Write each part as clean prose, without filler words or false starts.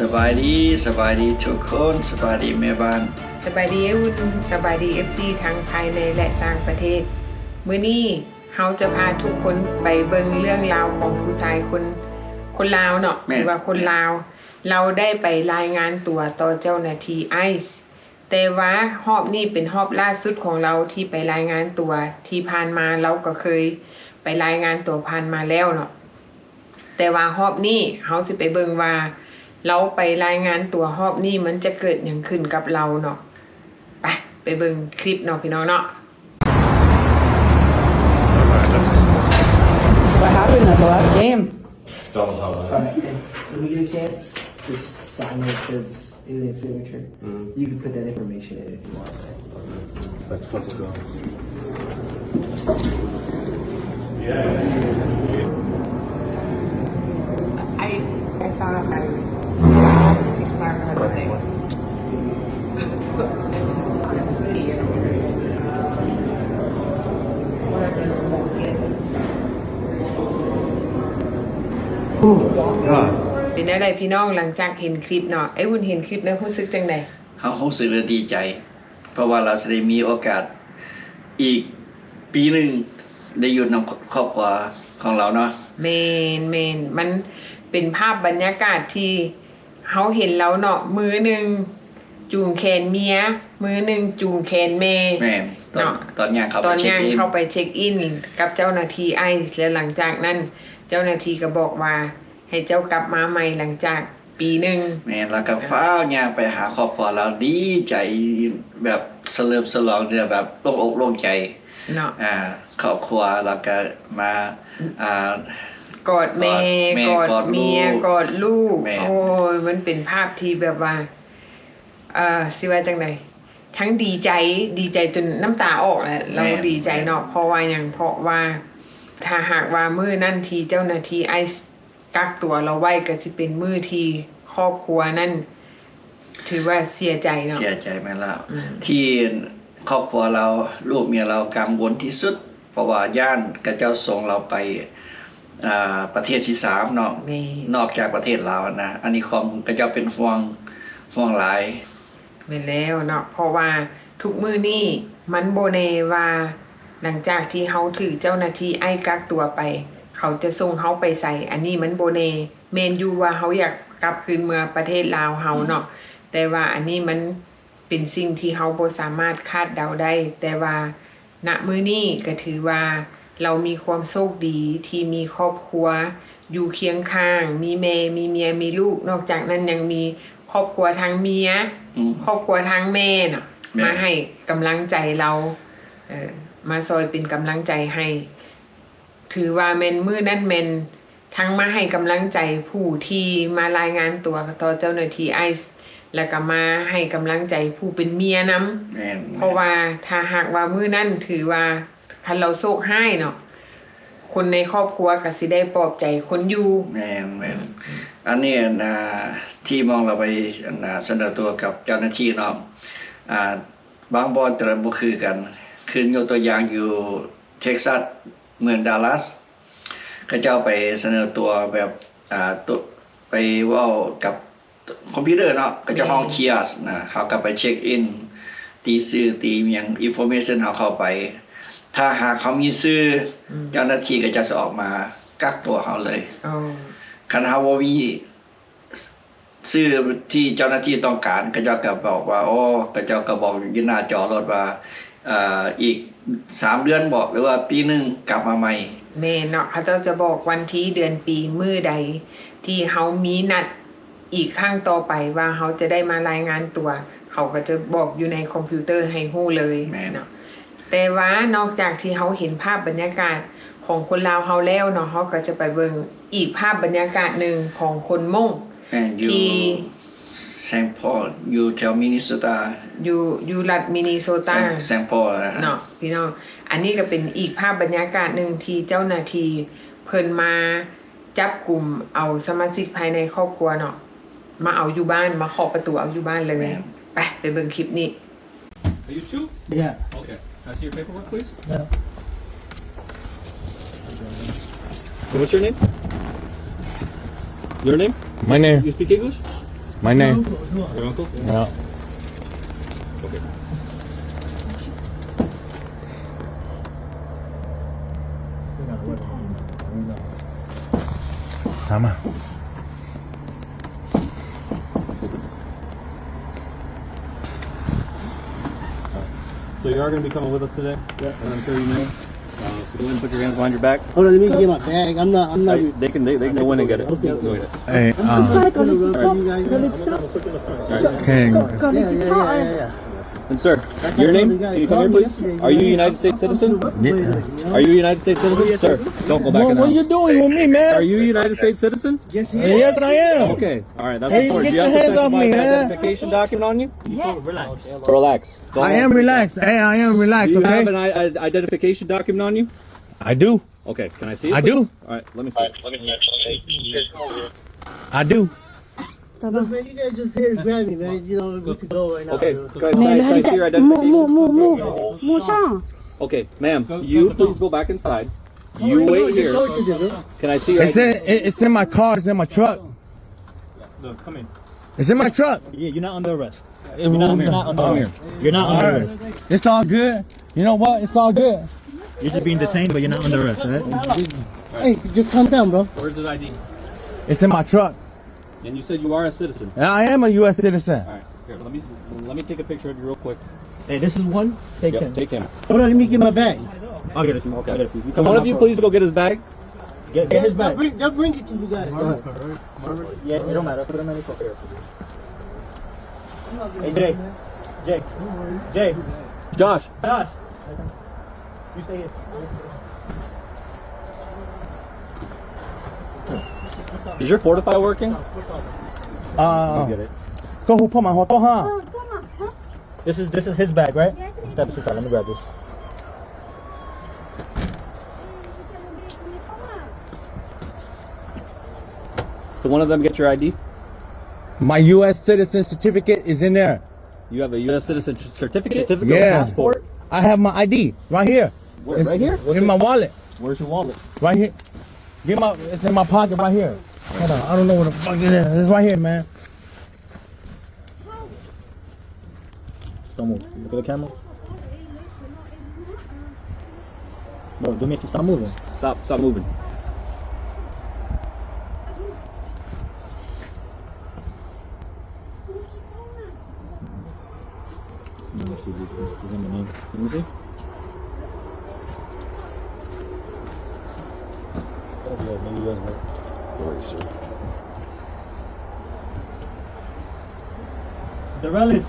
สบายดีสบายดีทุกคนสบายดีแม่บ้านสบายดีอุ่นสบายดี FC ทั้งภายในและต่างประเทศมื้อนี้เฮาจะพาทุกคนไปเบิ่งเรื่องราวของผู้ชายคนลาวเนาะหรือว่าคนลาวเราได้ไปรายงานตัวต่อเจ้าหน้าที่ไอซ์แต่ว่ารอบนี้เป็นรอบล่าสุดของเราที่ไปรายงานตัวที่ผ่านมาเราก็เคยไปรายงานตัวผ่านมาแล้วเนาะแต่ว่ารอบนี้เฮาสิไปเบิ่งว่าเราไปรายงานตัวรอบนี้มันจะเกิดหยังขึ้นกับเราเนาะไปเบิ่งคลิปเนาะพี่น้องเนาะ What happened at the last game? Don't tell me. Alright, when we get a chance, just sign where it says alien signature. You can put that information in if you want. Let's fucking go. I thought it's not gonna be there. เป็นอะไรพี่น้องหลังจากเห็นคลิปเนาะไอ้วุ้นเห็นคลิปแล้วรู้สึกจังได๋ เฮารู้สึกดีใจ เพราะว่าเราจะได้มีโอกาสอีกปีหนึ่งได้อยู่นำครอบครัวของเราเนาะแม่นมันเป็นภาพบรรยากาศที่เฮาเห็นแล้วเนาะมือหนึงจูงแขนเมียมือหนึงจูงแขนแม่ แม่นตอน เนาะ ตอนย่างเข้า ต ไป อน เช็ค ย่าง อิน เข้าไปเช็คอินกับเจ้าหน้าที่ไอซ์และหลังจากนั้นเจ้าหน้าที่ก็บอกว่าให้เจ้ากลับมาใหม่หลังจากปีหนึ่ง แม่นแล้วก็ฟ้าวย่างไปหาครอบครัวเราดีใจแบบเสลิมฉลองเนี่ยแบบโล่งอกโล่งใจ เนาะ ครอบครัวแล้วก็มาอ่าก อดแม่ แม่ กอดเมีย กอดลูก กอดลูก แม่ โอ้ยมันเป็นภาพที่แบบว่าสิว่าจังไดทั้งดีใจจนน้ำตาออกแหละเราดีใจเนาะเพราะว่าถ้าหากว่ามื้อนั้นที่เจ้าหน้าที่ไอซ์กักตัวเราไว้ก็สิเป็นมื้อที่ครอบครัวนั้นถือว่าเสียใจเนาะ เสียใจไหมล่ะที่ครอบครัวเราลูกเมียเรากังวลที่สุด เพราะว่าย่านกระเจ้าส่งเราไปประเทศที่3เนาะ แม่ นอกจากประเทศลาวนะอันนี้ความกระเจ้าเป็นห่วงหลาย แม่นแล้วเนาะเพราะว่าทุกมื้อนี้มันบ่แน่ว่าหลังจากที่เฮาถือเจ้าหน้าที่ไอ้กักตัวไป เขาจะส่งเฮาไปใส่อันนี้มันบ่แน่แม่นอยู่ว่าเฮาอยากกลับคืนเมืองประเทศลาวเฮาเนาะแต่ว่าอันนี้มันเป็นสิ่งที่เฮาบ่สามารถคาดเดาได้ แต่ว่าณมื้อนี้ก็ถือว่าเรามีความโชคดีที่มีครอบครัวอยู่เคียงข้างมีแม่มีเมียมีลูกนอกจากนั้นยังมีครอบครัวทางเมียครอบครัวทางแม่เนาะมาให้กำลังใจเรามาซอยเป็นกำลังใจให้ ถือว่าแม่นมื้อนั้นแม่นทั้งมาให้กำลังใจผู้ที่มารายงานตัวต่อเจ้าหน้าที่ไอซ์แล้วก็มาให้กำลังใจผู้เป็นเมียนำ แม่น เพราะว่าถ้าหากว่ามื้อนั้นถือว่าคันเราโชคให้เนาะคนในครอบครัวก็สิได้ปลอบใจคนอยู่ แม่นอันนี้ที่มองเราไปเสนอตัวกับเจ้าหน้าที่เนาะบางบอนแต่ละบ่คือกันคือยกตัวอย่างอยู่เท็กซัสเมืองดัลลัสก็เจ้าไปเสนอตัวแบบตัวไปเว้ากับคอมพิวเตอร์เนาะก็จะห้องเคียสนะเฮาก็ไปเช็คอินตีชื่อตีหยังอินโฟเมชันเฮาเข้าไปถ้าหากเขามีชื่อเจ้าหน้าที่ก็จะออกมากักตัวเขาเลย อ๋อ คันเฮาบ่มีชื่อที่เจ้าหน้าที่ต้องการก็จะก็บอกว่าก็เจ้าก็บอกอยู่หน้าจอรถว่าอีก3เดือนบอกหรือว่าปีนึงกลับมาใหม่ แม่เนาะเขาเจ้าจะบอกวันที่เดือนปีมื้อใดที่เฮามีนัดอีกครั้งต่อไปว่าเฮาจะได้มารายงานตัว เขาก็จะบอกอยู่ในคอมพิวเตอร์ให้ฮู้เลยเนาะแต่ว่านอกจากที่เฮาเห็นภาพบรรยากาศของคนลาวเฮาแล้วเนาะเฮาก็จะไปเบิ่งอีกภาพบรรยากาศหนึ่งของคนม่ง and you ที่ St. Paul you tell Minnesota อยู่รัฐมินนิโซตา St. Paul เนาะพี่น้องอันนี้ก็เป็นอีกภาพบรรยากาศหนึ่งที่เจ้าหน้าที่เพิ่นมาจับกลุ่มเอาสมาชิกภายในครอบครัวเนาะมาเอาอยู่บ้านมาเคาะประตูเอาอยู่บ้านเลยไปเบิ่งคลิปนี้ Are you two? Yeah. Okay. Can I see your paperwork, please? Yeah. What's your name? Your name? My name, You speak English? My name. Your uncle? Yeah. Okay. Tama. So you are going to be coming with us today? Yeah. And I'm sure you know. So go ahead and put your hands behind your back. Hold on, let me get my bag. I'm not. They can go in and get it. Go ahead. Hey, Yeah. And sir, your name? Can you come here, please? Are you a United States citizen? yeah. Are you a United States citizen? Sir, don't go back in the What are you house. doing with me, man? Are you a United States citizen? Yes, Yes, I am. Okay. All right. That's Hey, important. get Do you have your a hands off me, certified man. identification document on you? Relax. Relax. Go I ahead. am relaxed. Hey, I am Do relaxed, you have okay? an identification document on you? I do. Okay. Can I see it? I please? do. All right. Let me see. I do. Man, you guys just here to grab me, man. You know, we could go right now. Okay. dude. Can I see your identification? Mua sang. Okay, ma'am. You please go back inside. You wait here. Can I see your It's in my car. It's in my truck. No, come in. It's in my truck. Yeah, you're not under arrest. You're not under arrest. You're not under arrest. It's all good. You know what? It's all good. You're just being detained, but you're not under arrest, right? Hey, just calm down, bro. Where's his ID? It's in my truck. And you said you are a citizen. And I am a U.S. citizen. All right. Here, let me take a picture of you real quick. Hey, this is one. Take Yep, him. take him. Hold on, let me get my bag. I'll get it for you. Okay. I'll get it for you. Can one of you please go get his bag? Get his bag. They'll bring it to you guys. Yeah, it don't matter. Put him in the pocket. Hey, Jay. Josh. You stay here. Is your Fortify working? Get it. Go who put my hoto ha. This is his bag, right? Step aside. Let me grab this. Did one of them get your ID? My U.S. citizen certificate is in there. You have a U.S. citizen certificate? Yeah. Passport? I have my ID right here. Where, It's right here? in my wallet. Where's your wallet? Right here. It's in my pocket right here. Hold on. I don't know what the fuck it is. It's right here, man. Don't move. Look at the camera. Bro, do me a favor. Stop moving. Stop moving. Let me see. Give him the name. Let me see. Maybe you guys work. Eraser. Dorelis,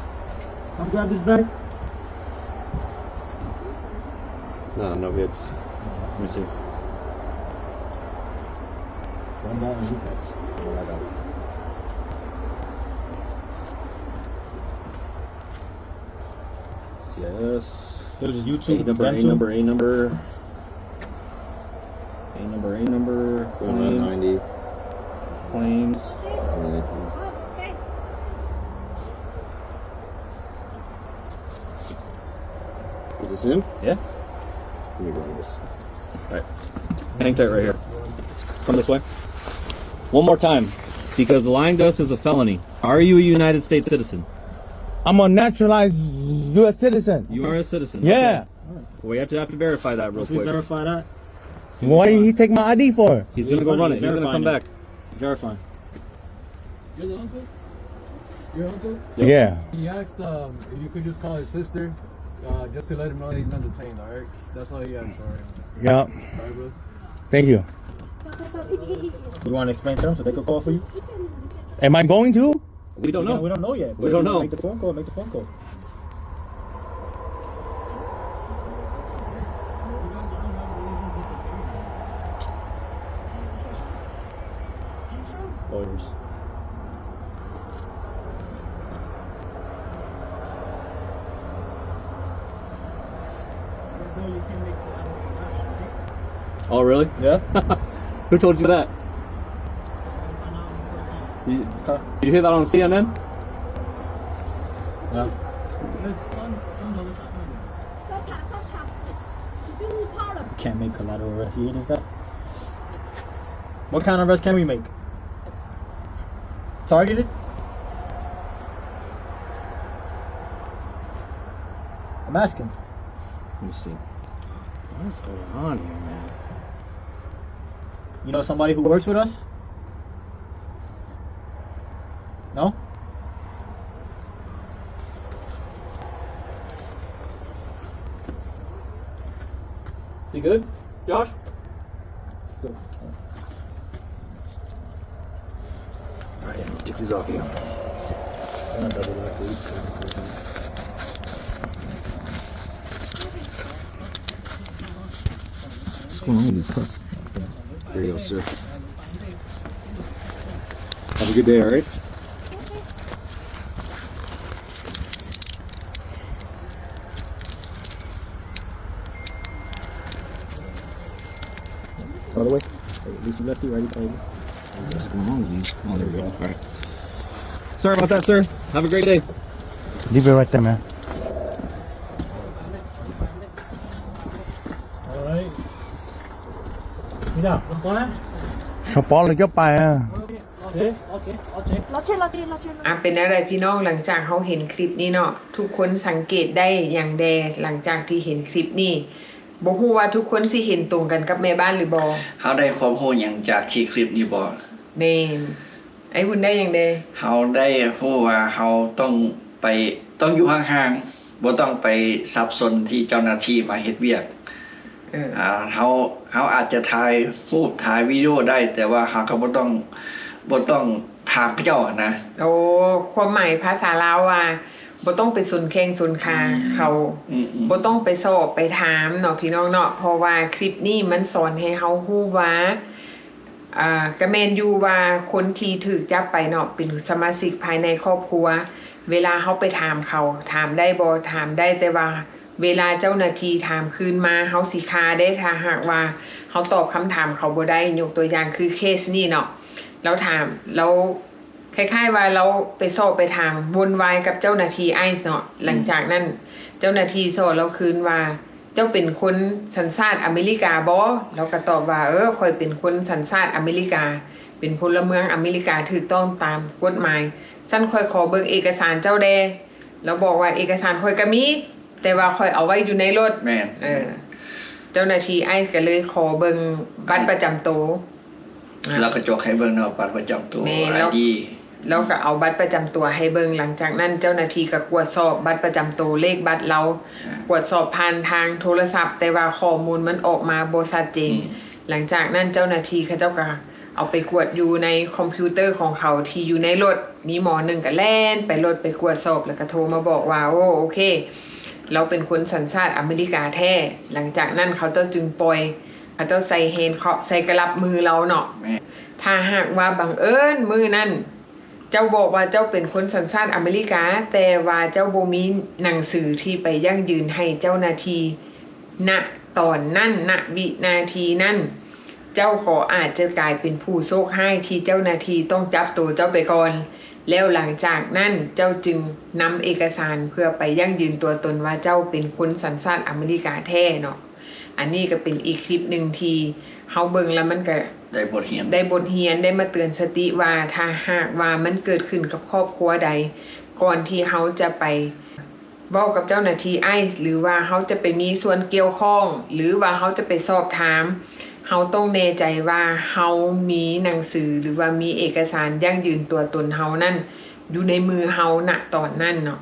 come grab this bag. No hits. Let me see. One down and you CIS. There's YouTube. A number. Going on 90. Claims. Is this him? Yeah. Let me grab this. Right. Hang tight right here. Come this way. One more time. Because lying to us is a felony. Are you a United States citizen? I'm a naturalized U.S. citizen. You are a citizen. Yeah. Okay. We have to verify that real Please quick. verify that. Why did he take my ID for? He's gonna go run it. He's gonna come back. Verify. You're the uncle? Your uncle? Yeah. He asked if you could just call his sister, just to let him know that he's not detained, alright? That's all he asked for. Yeah. Alright, bro? Thank you. You want to explain to them so they could call for you? Am I going to? We don't know. We don't know yet. We don't know. Make the phone call. Make the phone call. Lawyers. Oh, really? Yeah. Who told you that? You hear that on CNN? Yeah. Can't make collateral arrest. You hear this guy? What kind of arrest can we make? Targeted? I'm asking. Let me see. What is going on here, man? You know somebody who works with us? No? Is he good, Josh? Good. Alright, I'm gonna take these off you. What's going on with this cup? There you go, sir. Have a good day, all right? All the way? At least you lefty, righty, righty. What's going on with these? Oh, there we go. Alright. Sorry about that, sir. Have a great day. Leave it right there, man. All right. Mira, ¿lo pones? สปอร์ตเลยก็ไปอ่ะ Okay, okay, okay. รถเช่นรถที่รถเช่น เป็นอะไรพี่น้องหลังจากเขาเห็นคลิปนี้เนาะทุกคนสังเกตได้อย่างแดหลังจากที่เห็นคลิปนี้บ่ฮู้ว่าทุกคนสิเห็นตรงกันกับแม่บ้านหรือบ่ เฮาได้ความรู้หยังจากที่คลิปนี้บ่ แม่นไอ้คุณได้อย่างใด เฮาได้รู้ว่าเฮาต้องอยู่ห่างๆบ่ต้องไปสับสนที่เจ้าหน้าที่มาเฮ็ดเวียกเฮาอาจจะถ่ายรูปถ่ายวิดีโอได้แต่ว่าเฮาก็บ่ต้องถามเขาเจ้านะ โอ้ความหมายภาษาลาวว่าบ่ต้องไปสนแข้งสนขาเขาบ่ต้องไปสอบไปถามเนาะพี่น้องเนาะเพราะว่าคลิปนี้มันสอนให้เฮาฮู้ว่าก็แม่นอยู่ว่าคนที่ถูกจับไปเนาะเป็นสมาชิกภายในครอบครัวเวลาเฮาไปถามเขาถามได้บ่ถามได้แต่ว่าเวลาเจ้าหน้าที่ถามคืนมาเฮาสิคาได้ถ้าหากว่าเฮาตอบคำถามเขาบ่ได้ยกตัวอย่างคือเคสนี้เนาะแล้วถามแล้วคล้ายๆว่าเราไปสอบไปถามวนวายกับเจ้าหน้าที่ไอซ์เนาะหลังจากนั้นเจ้าหน้าที่สอนเราคืนว่าเจ้าเป็นคนสัญชาติอเมริกาบ่เราก็ตอบว่าข้อยเป็นคนสัญชาติอเมริกาเป็นพลเมืองอเมริกาถูกต้องตามกฎหมายซั่นค่อยขอเบิ่งเอกสารเจ้าแดแล้วบอกว่าเอกสารค่อยก็มีแต่ว่าค่อยเอาไว้อยู่ในรถแม่นเจ้าหน้าที่ไอซ์ก็เลยขอเบิ่งบัตรประจำตัวแล้วก็จกให้เบิ่งเนาะบัตรประจำตัว ID แล้วก็เอาบัตรประจำตัวให้เบิ่งหลังจากนั้นเจ้าหน้าที่ก็ตรวจสอบบัตรประจำตัวเลขบัตรเราตรวจสอบผ่านทางโทรศัพท์แต่ว่าข้อมูลมันออกมาบ่ชัดเจนหลังจากนั้นเจ้าหน้าที่เขาเจ้าก็เอาไปกวดอยู่ในคอมพิวเตอร์ของเขาที่อยู่ในรถมีหมอนึงก็แล่นไปรถไปกวดสอบแล้วก็โทรมาบอกว่าโอเคเราเป็นคนสัญชาติอเมริกาแท้หลังจากนั้นเขาเจ้าจึงปล่อยเขาเจ้าใส่แฮนด์ใส่กระลับมือเราเนาะถ้าหากว่าบังเอิญมือนั้นเจ้าบอกว่าเจ้าเป็นคนสัญชาติอเมริกาแต่ว่าเจ้าบ่มีหนังสือที่ไปยั่งยืนให้เจ้าหน้าที่ณตอนนั้นณวินาทีนั้นเจ้าขออาจจะกลายเป็นผู้โชคร้ายที่เจ้าหน้าที่ต้องจับตัวเจ้าไปก่อนแล้วหลังจากนั้นเจ้าจึงนำเอกสารเพื่อไปยั่งยืนตัวตนว่าเจ้าเป็นคนสัญชาติอเมริกาแท้เนาะอันนี้ก็เป็นอีกคลิปนึงที่เฮาเบิ่งแล้วมันก็ได้บทเรียนได้มาเตือนสติว่าถ้าหากว่ามันเกิดขึ้นกับครอบครัวใดก่อนที่เฮาจะไปเว้ากับเจ้าหน้าที่ไอซ์หรือว่าเฮาจะไปมีส่วนเกี่ยวข้องหรือว่าเฮาจะไปสอบถามเฮาต้องแน่ใจว่าเฮามีหนังสือหรือว่ามีเอกสารยั่งยืนตัวตนเฮานั่นอยู่ในมือเฮาณตอนนั้นเนาะ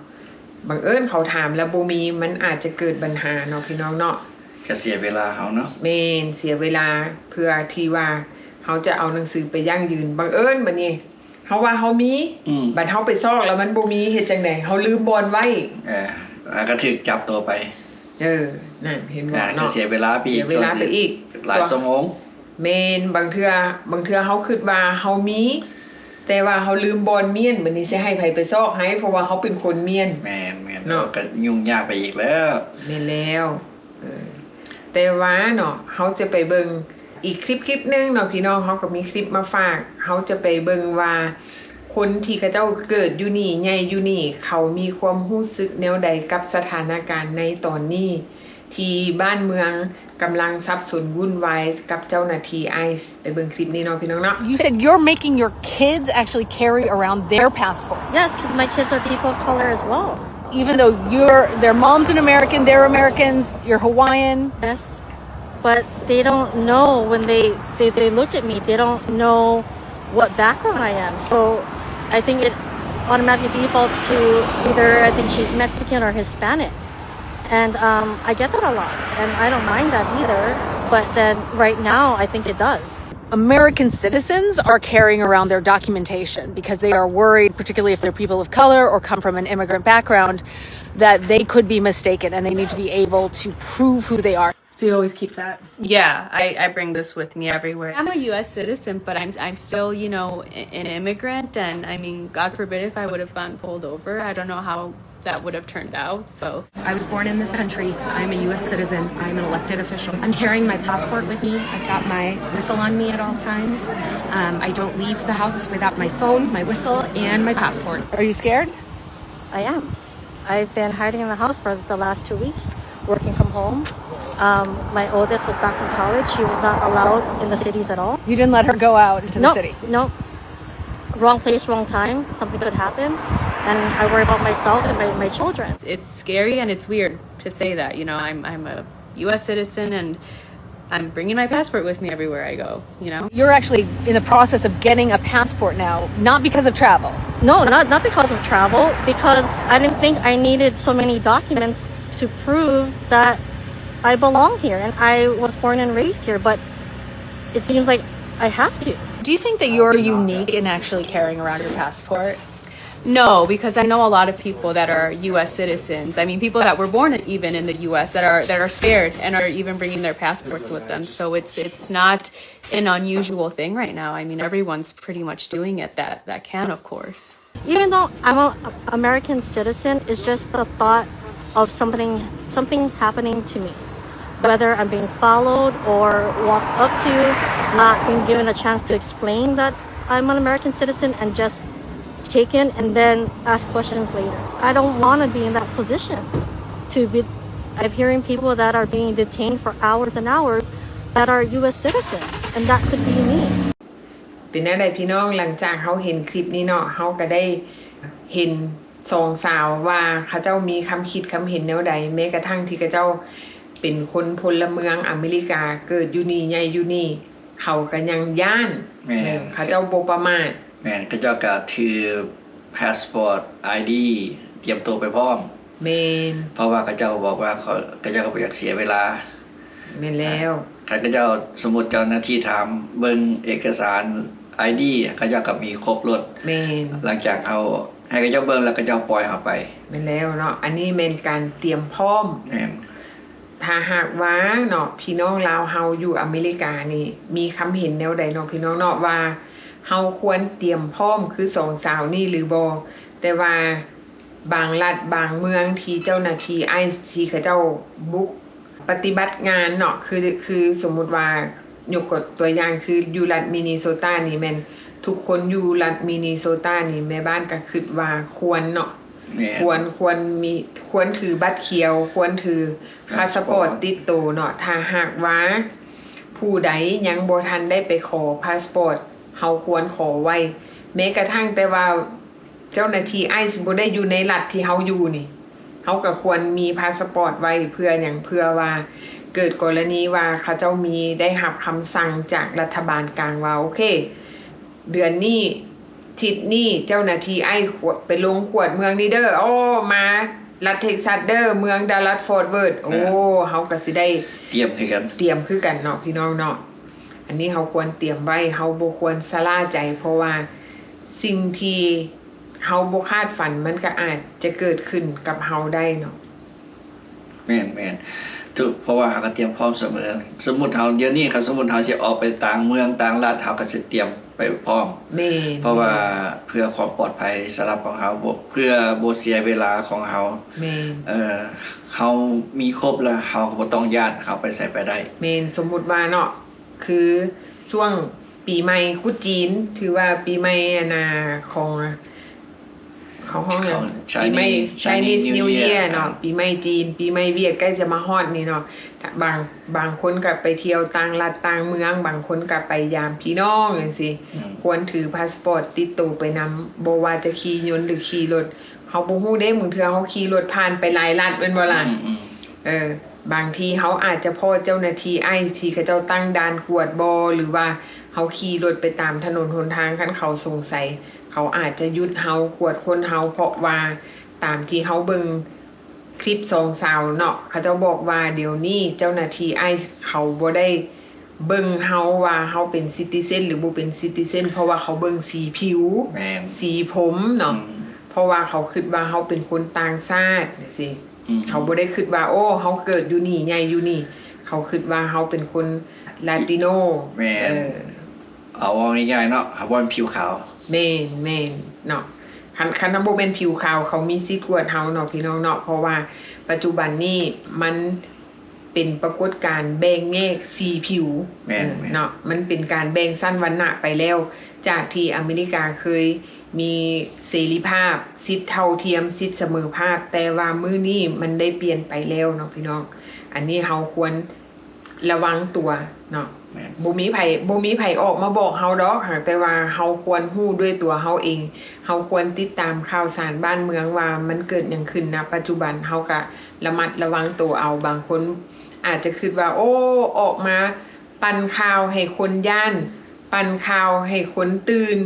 บังเอิญเขาถามแล้วบ่มีมันอาจจะเกิดปัญหาเนาะพี่น้องเนาะก็เสียเวลาเฮาเนาะแม่นเสียเวลาเพื่อที่ว่าเฮาจะเอาหนังสือไปยั่งยืนบังเอิญบัดนี้เฮาว่าเฮามีบัดเฮาไปซอกแล้วมันบ่มีเฮ็ดจังได๋เฮาลืมบอนไว้ก็ถูกจับตัวไปนั่นเห็นบ่เนาะเสียเวลาไปอีกหลายชั่วโมงแม่นบางเทื่อเฮาคิดว่าเฮามีแต่ว่าเฮาลืมบอนเมียนบัดนี้สิให้ไผไปซอกให้เพราะว่าเฮาเป็นคนเมียนแม่นๆเนาะก็ยุ่งยากไปอีกแล้วแม่นแล้วแต่ว่าเนาะเฮาจะไปเบิ่งอีกคลิปนึงเนาะพี่น้องเฮาก็มีคลิปมาฝากเฮาจะไปเบิ่งว่าคนที่เขาเจ้าเกิดอยู่นี่ใหญ่อยู่นี่เขามีความรู้สึกแนวใดกับสถานการณ์ในตอนนี้ที่บ้านเมืองกำลังสับสนวุ่นวายกับเจ้าหน้าที่ไอซ์ไปเบิ่งคลิปนี้เนาะพี่น้องเนาะ You said you're making your kids actually carry around their passport. Yes, because my kids are people of color as well. even though their mom's an American, they're Americans, you're Hawaiian. Yes, but they don't know when they look at me, they don't know what background I am. So I think it automatically defaults to either I think she's Mexican or Hispanic. And I get that a lot, and I don't mind that either. But then right now, I think it does. American citizens are carrying around their documentation because they are worried, particularly if they're people of color or come from an immigrant background, that they could be mistaken and they need to be able to prove who they are. So you always keep that? Yeah, I bring this with me everywhere. I'm a U.S. citizen, but I'm still, an immigrant. And I mean, God forbid if I would have gotten pulled over. I don't know how that would have turned out. So I was born in this country. I'm a U.S. citizen. I'm an elected official. I'm carrying my passport with me. I've got my whistle on me at all times. I don't leave the house without my phone, my whistle, and my passport. Are you scared? I am. I've been hiding in the house for the last 2 weeks, working from home. My oldest was back in college. She was not allowed in the cities at all. You didn't let her go out into the city? No. Wrong place, wrong time. Something could happen. And I worry about myself and my children. It's scary and it's weird to say that. I'm a U.S. citizen and I'm bringing my passport with me everywhere I go, You're actually in the process of getting a passport now, not because of travel. No, not because of travel, because I didn't think I needed so many documents to prove that I belong here and I was born and raised here, but it seems like I have to. Do you think that you're unique in actually carrying around your passport? No, because I know a lot of people that are U.S. citizens. I mean, people that were born even in the U.S. that are scared and are even bringing their passports with them. So it's not an unusual thing right now. I mean, everyone's pretty much doing it that can, of course. Even though I'm an American citizen, it's just the thought of something happening to me. Whether I'm being followed or walked up to, not being given a chance to explain that I'm an American citizen and just taken and then ask questions later. I don't want to be in that position. I'm hearing people that are being detained for hours and hours that are U.S. citizens, and that could be me. เป็นอะไรพี่น้องหลังจากเขาเห็นคลิปนี้เนาะเขาก็ได้เห็นสองสาวว่าเขาเจ้ามีคำคิดคำเห็นแนวใดแม้กระทั่งที่เขาเจ้าเป็นคนพลเมืองอเมริกาเกิดอยู่นี่ใหญ่อยู่นี่เขาก็ยังย่านเขาเจ้าบ่ประมาทแม่นเขาเจ้าก็ถือ passport ID เตรียมตัวไปพร้อมแม่นเพราะว่าเขาเจ้าบอกว่าเขาเจ้าก็บ่อยากเสียเวลาแม่นแล้วเขาเจ้าสมมุติเจ้าหน้าที่ถามเบิ่งเอกสาร ID เขาเจ้าก็มีครบรถแม่นหลังจากเขาให้เขาเจ้าเบิ่งแล้วเขาเจ้าปล่อยเขาไปแม่นแล้วเนาะอันนี้แม่นการเตรียมพร้อมแม่นถ้าหากว่าเนาะพี่น้องลาวเฮาอยู่อเมริกานี่มีคำเห็นแนวใดเนาะพี่น้องเนาะว่าเฮาควรเตรียมพร้อมคือสองสาวนี่หรือบ่แต่ว่าบางรัฐบางเมืองที่เจ้าหน้าที่ไอซ์ที่เขาเจ้าบุกปฏิบัติงานเนาะคือสมมุติว่ายกตัวอย่างคืออยู่รัฐมินนิโซตานี่แม่นทุกคนอยู่รัฐมินนิโซตานี่แม่บ้านก็คิดว่าควรเนาะควรถือบัตรเขียวควรถือพาสปอร์ตติดตัวเนาะถ้าหากว่าผู้ใดยังบ่ทันได้ไปขอพาสปอร์ตเฮาควรขอไว้แม้กระทั่งแต่ว่าเจ้าหน้าที่ไอซ์บ่ได้อยู่ในรัฐที่เฮาอยู่นี่เฮาก็ควรมีพาสปอร์ตไว้เพื่อหยังเพื่อว่าเกิดกรณีว่าเขาเจ้ามีได้รับคำสั่งจากรัฐบาลกลางว่าโอเคเดือนนี้ทิศนี้เจ้าหน้าที่ไอ้ไปลงขวดเมืองนี้เด้อโอ้มารัฐเท็กซัสเด้อเมืองดัลลัสฟอร์ตเวิร์ธโอ้เฮาก็สิได้เตรียมคือกันเนาะพี่น้องเนาะอันนี้เฮาควรเตรียมไว้เฮาบ่ควรชะล่าใจเพราะว่าสิ่งที่เฮาบ่คาดฝันมันก็อาจจะเกิดขึ้นกับเฮาได้เนาะแม่นถูกเพราะว่าเฮาก็เตรียมพร้อมเสมอสมมุติเฮาเดี๋ยวนี้คันสมมุติเฮาสิออกไปต่างเมืองต่างรัฐเฮาก็สิเตรียมไปพร้อมเพราะว่าเพื่อความปลอดภัยสำหรับของเฮาเพื่อบ่เสียเวลาของเฮาเฮามีครบแล้วเฮาก็บ่ต้องย้านเฮาไปใส่ไปได้แม่นสมมุติว่าเนาะคือช่วงปีใหม่กุจีนถือว่าปีใหม่ของ เขาห้องเนี่ย เขา ปีใหม่ Chinese Chinese New New Year Year เนาะปีใหม่จีน ปีใหม่เวียดใกล้จะมาฮอดนี่เนาะบางคนก็ไปเที่ยวต่างรัฐต่างเมือง บางคนก็ไปยามพี่น้องจังซี่ควรถือพาสปอร์ตติดตัวไปนำบ่ว่าจะขี่ยนต์หรือขี่รถเฮาบ่ฮู้เด้มึงเทื่อเฮาขี่รถผ่านไปหลายรัฐแม่นบ่ล่ะบางทีเขาอาจจะพอเจ้าหน้าที่ไอ้ที่เขาเจ้าตั้งด่านกวดบอหรือว่าเขาขี่รถไปตามถนนหนทางคันเขาสงสัยเขาอาจจะยุดเฮากวดคนเฮาเพราะว่าตามที่เขาเบิ่งคลิปสองสาวเนาะเขาเจ้าบอกว่าเดี๋ยวนี้เจ้าหน้าที่ไอ้เขาบ่ได้เบิ่งเฮาว่าเฮาเป็นซิติเซนหรือบ่เป็นซิติเซนเพราะว่าเขาเบิ่งสีผิวสีผมเนาะเพราะว่าเขาคิดว่าเฮาเป็นคนต่างชาติสิเขาบ่ได้คิดว่าโอ้เฮาเกิดอยู่นี่ใหญ่อยู่นี่เขาคิดว่าเฮาเป็นคนลาติโนเอาว่าง่ายๆเนาะเอาว่าผิวขาวแม่นเนาะคันบ่เป็นผิวขาวเขามีสิทธิ์กวดเฮาเนาะพี่น้องเนาะเพราะว่าปัจจุบันนี้มันเป็นปรากฏการณ์แบ่งแยกสีผิวเนาะมันเป็นการแบ่งสั้นวรรณะไปแล้วจากที่อเมริกาเคยมีเสรีภาพสิทธิเท่าเทียมสิทธิเสมอภาคแต่ว่ามื้อนี้มันได้เปลี่ยนไปแล้วเนาะพี่น้องอันนี้เฮาควรระวังตัวเนาะบ่มีไผออกมาบอกเฮาดอกแต่ว่าเฮาควรฮู้ด้วยตัวเฮาเองเฮาควรติดตามข่าวสารบ้านเมืองว่ามันเกิดหยังขึ้นนะปัจจุบันเฮาก็ระมัดระวังตัวเอาบางคนอาจจะคิดว่าโอ้ออกมาปั่นข่าวให้คนย่านปั่นข่าวให้คนตื่น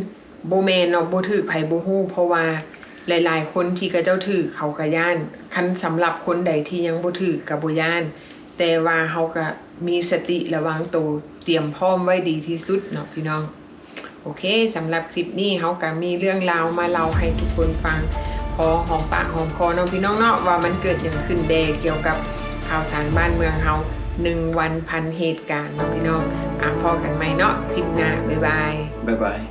บ่แม่นเนาะบ่ถูกไผบ่ฮู้เพราะว่าหลายๆคนที่เขาเจ้าถือเขาก็ย่านคันสำหรับคนใดที่ยังบ่ถือก็บ่ย่านแต่ว่าเฮาก็มีสติระวังตัวเตรียมพร้อมไว้ดีที่สุดเนาะพี่น้องโอเคสำหรับคลิปนี้เฮาก็มีเรื่องราวมาเล่าให้ทุกคนฟังพอหอมปากหอมคอเนาะพี่น้องเนาะว่ามันเกิดหยังขึ้นแดเกี่ยวกับข่าวสารบ้านเมืองเฮา1 วันพันเหตุการณ์เนาะพี่น้องพอกันใหม่เนาะคลิปหน้าบ๊ายบาย